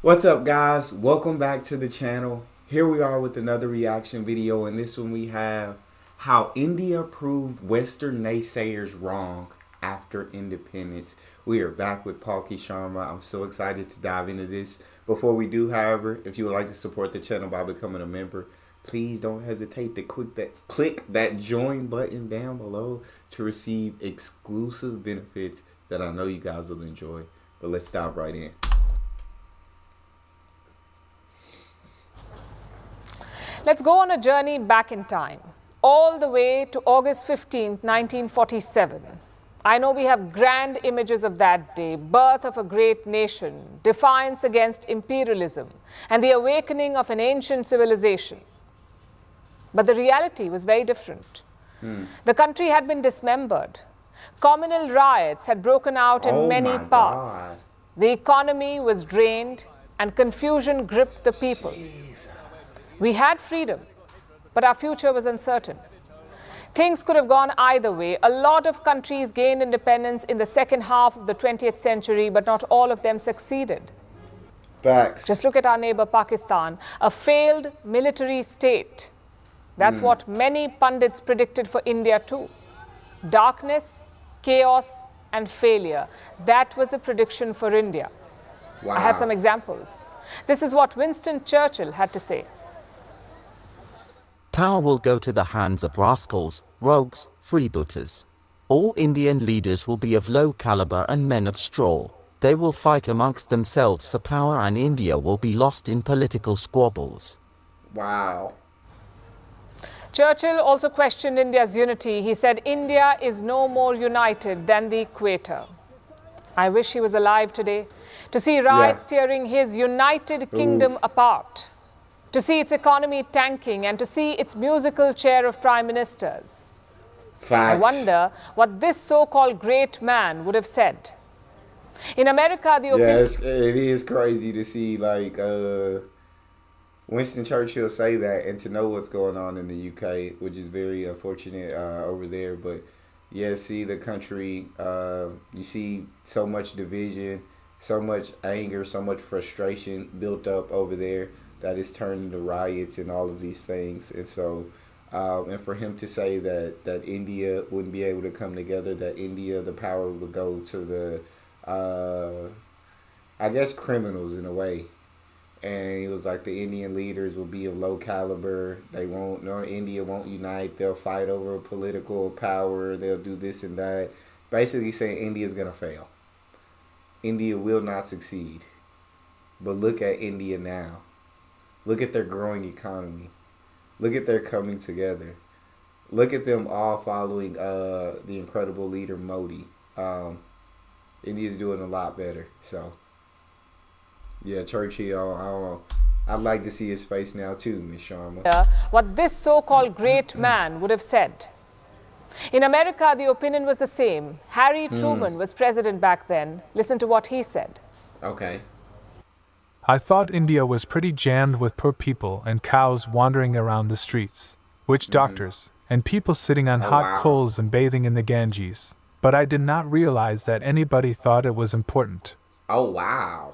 What's up, guys? Welcome back to the channel. Here we are with another reaction video. In this one we have how India proved Western naysayers wrong after independence. We are back with Palki Sharma. I'm so excited to dive into this. Before we do, however, if you would like to support the channel by becoming a member, please don't hesitate to click that join button down below to receive exclusive benefits that I know you guys will enjoy. But let's dive right in. Let's go on a journey back in time, all the way to August 15th, 1947. I know we have grand images of that day, birth of a great nation, defiance against imperialism, and the awakening of an ancient civilization. But the reality was very different. The country had been dismembered. Communal riots had broken out in many parts. The economy was drained, and confusion gripped the people. We had freedom, but our future was uncertain. Things could have gone either way. A lot of countries gained independence in the second half of the 20th century, but not all of them succeeded. Facts. Just look at our neighbor Pakistan, a failed military state. That's what many pundits predicted for India too. Darkness, chaos, and failure. That was a prediction for India. Wow. I have some examples. This is what Winston Churchill had to say. Power will go to the hands of rascals, rogues, freebooters. All Indian leaders will be of low caliber and men of straw. They will fight amongst themselves for power and India will be lost in political squabbles. Wow. Churchill also questioned India's unity. He said, India is no more united than the equator. I wish he was alive today to see riots tearing his united kingdom apart, to see its economy tanking, and to see its musical chair of prime ministers. Facts. I wonder what this so-called great man would have said. In America, the opinion... Yes, it is crazy to see, like, Winston Churchill say that and to know what's going on in the UK, which is very unfortunate over there. But, yeah, see the country, you see so much division, so much anger, so much frustration built up over there that is turned into riots and all of these things. And so, and for him to say that India wouldn't be able to come together, that India, the power would go to the, I guess, criminals in a way. And he was like, the Indian leaders will be of low caliber. They won't, no, India won't unite. They'll fight over political power. They'll do this and that. Basically saying India's going to fail. India will not succeed. But look at India now. Look at their growing economy. Look at their coming together. Look at them all following the incredible leader Modi. India's doing a lot better. So, yeah, Churchill, I'd like to see his face now too, Miss Sharma. What this so-called great man would have said. In America, the opinion was the same. Harry Truman was president back then. Listen to what he said. Okay. I thought India was pretty jammed with poor people and cows wandering around the streets, witch doctors, and people sitting on hot coals and bathing in the Ganges. But I did not realize that anybody thought it was important. Oh, wow.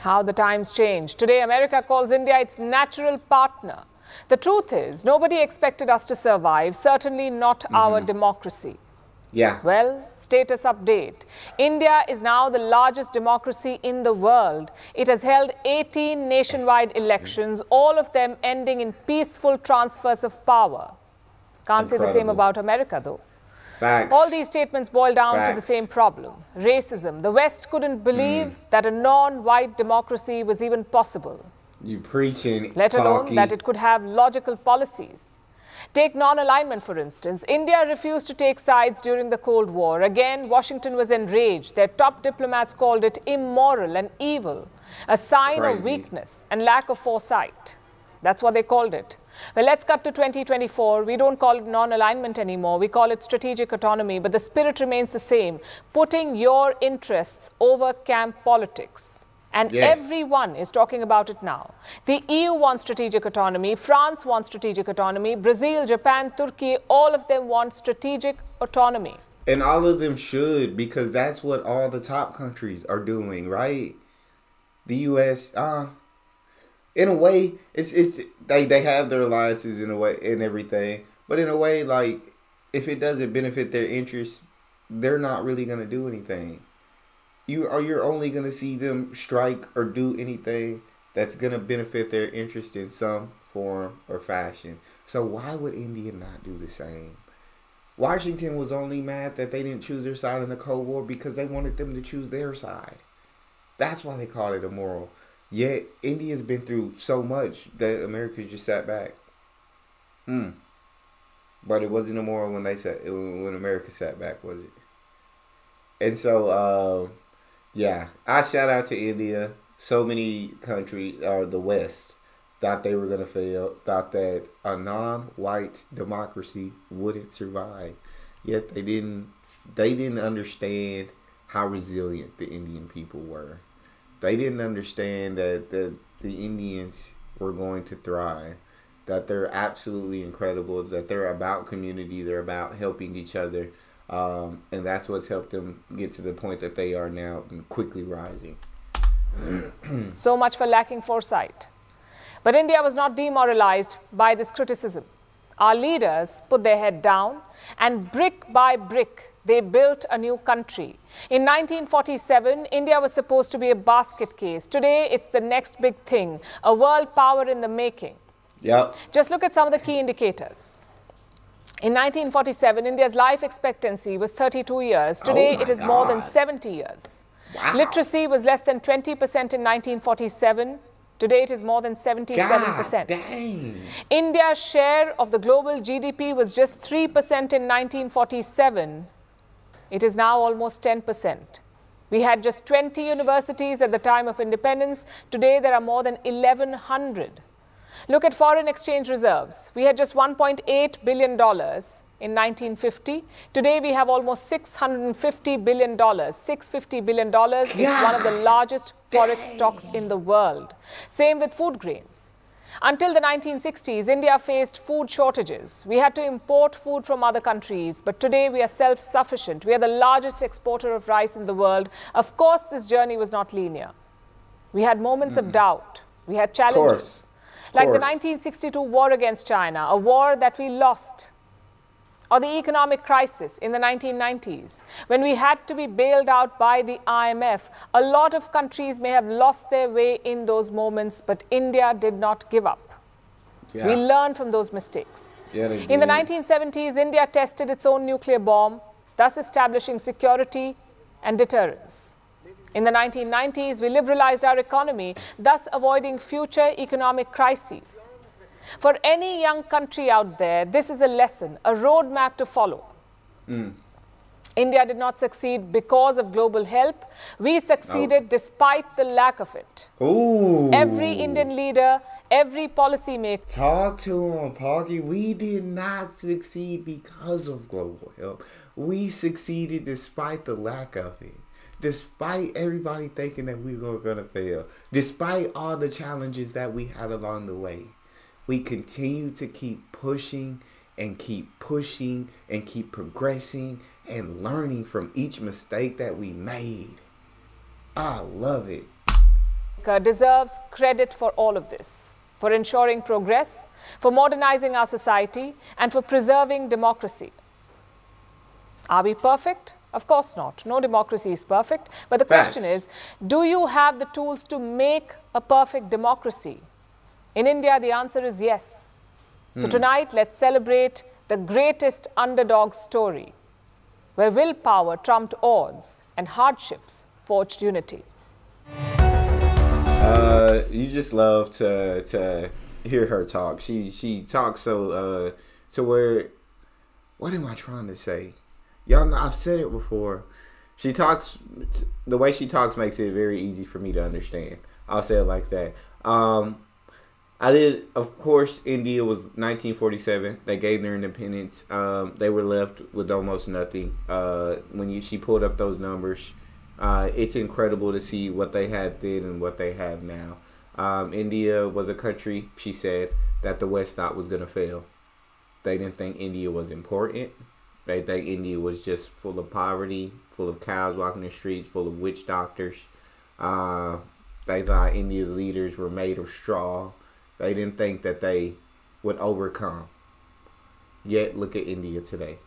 How the times change. Today, America calls India its natural partner. The truth is, nobody expected us to survive, certainly not our democracy. Yeah. Well, status update. India is now the largest democracy in the world. It has held 18 nationwide elections, all of them ending in peaceful transfers of power. Can't say the same about America, though. Facts. All these statements boil down to the same problem, racism. The West couldn't believe that a non-white democracy was even possible. You preaching, let alone Palki. that it could have logical policies. Take non-alignment, for instance. India refused to take sides during the Cold War. Again, Washington was enraged. Their top diplomats called it immoral and evil, a sign of weakness and lack of foresight. That's what they called it. Well, let's cut to 2024. We don't call it non-alignment anymore. We call it strategic autonomy, but the spirit remains the same, putting your interests over camp politics. And everyone is talking about it now. The EU wants strategic autonomy. France wants strategic autonomy. Brazil, Japan, Turkey, all of them want strategic autonomy. And all of them should, because that's what all the top countries are doing, right? The U.S. In a way, they have their alliances in a way and everything, but in a way, like if it doesn't benefit their interests, they're not really gonna do anything. You're only gonna see them strike or do anything that's gonna benefit their interest in some form or fashion. So why would India not do the same? Washington was only mad that they didn't choose their side in the Cold War because they wanted them to choose their side. That's why they call it immoral. Yet India's been through so much that America just sat back. But it wasn't immoral when when America sat back, was it? And so, yeah, I shout out to India. So many countries, the West, thought they were gonna fail. Thought that a non-white democracy wouldn't survive. Yet they didn't. They didn't understand how resilient the Indian people were. They didn't understand that the Indians were going to thrive. That they're absolutely incredible. That they're about community. They're about helping each other. And that's what's helped them get to the point that they are now, quickly rising. So much for lacking foresight. But India was not demoralized by this criticism. Our leaders put their head down and brick by brick, they built a new country. In 1947, India was supposed to be a basket case. Today, it's the next big thing, a world power in the making. Yep. Just look at some of the key indicators. In 1947, India's life expectancy was 32 years. Today, it is more than 70 years. Wow. Literacy was less than 20% in 1947. Today, it is more than 77%. God dang. India's share of the global GDP was just 3% in 1947. It is now almost 10%. We had just 20 universities at the time of independence. Today, there are more than 1,100. Look at foreign exchange reserves. We had just $1.8 billion in 1950. Today, we have almost $650 billion. $650 billion. It's one of the largest forex stocks in the world. Same with food grains. Until the 1960s, India faced food shortages. We had to import food from other countries, but today we are self-sufficient. We are the largest exporter of rice in the world. Of course, this journey was not linear. We had moments of doubt. We had challenges. Like the 1962 war against China, a war that we lost. Or the economic crisis in the 1990s, when we had to be bailed out by the IMF. A lot of countries may have lost their way in those moments, but India did not give up. Yeah. We learned from those mistakes. Yeah, in the 1970s, India tested its own nuclear bomb, thus establishing security and deterrence. In the 1990s, we liberalized our economy, thus avoiding future economic crises. For any young country out there, this is a lesson, a roadmap to follow. India did not succeed because of global help. We succeeded despite the lack of it. Ooh. Every Indian leader, every policymaker. Talk to him, Parky. We did not succeed because of global help. We succeeded despite the lack of it. Despite everybody thinking that we were going to fail. Despite all the challenges that we had along the way. We continue to keep pushing and keep pushing and keep progressing and learning from each mistake that we made. I love it. Deserves credit for all of this, for ensuring progress, for modernizing our society, and for preserving democracy. Are we perfect? Of course not. No democracy is perfect. But the question is, do you have the tools to make a perfect democracy? In India, the answer is yes. So tonight, let's celebrate the greatest underdog story, where willpower trumped odds and hardships forged unity. You just love to hear her talk. She talks so to where, what am I trying to say? Y'all know I've said it before. She talks, the way she talks makes it very easy for me to understand. I'll say it like that. Of course, India was 1947. They gave their independence. They were left with almost nothing. She pulled up those numbers, it's incredible to see what they had then and what they have now. India was a country, she said, that the West thought was going to fail. They didn't think India was important. They think India was just full of poverty, full of cows walking the streets, full of witch doctors. They thought India's leaders were made of straw. They didn't think that they would overcome. Yet, look at India today.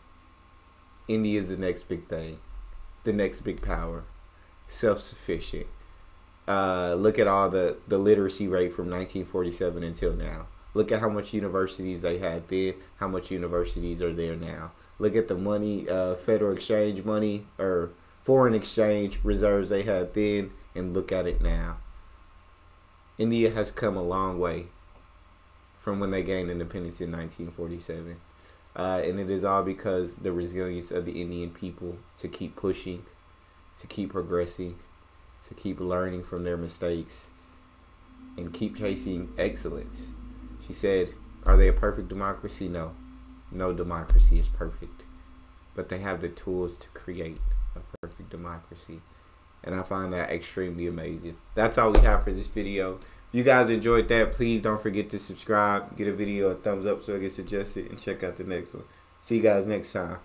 India is the next big thing. The next big power. Self-sufficient. Look at all the literacy rate from 1947 until now. Look at how much universities they had then, how much universities are there now. Look at the money, federal exchange money, or foreign exchange reserves they had then, and look at it now. India has come a long way from when they gained independence in 1947. And it is all because the resilience of the Indian people to keep pushing, to keep progressing, to keep learning from their mistakes, and keep chasing excellence. She said, are they a perfect democracy? No. No democracy is perfect. But they have the tools to create a perfect democracy. And I find that extremely amazing. That's all we have for this video. If you guys enjoyed that, please don't forget to subscribe. Get a video a thumbs up so it gets suggested. And check out the next one. See you guys next time.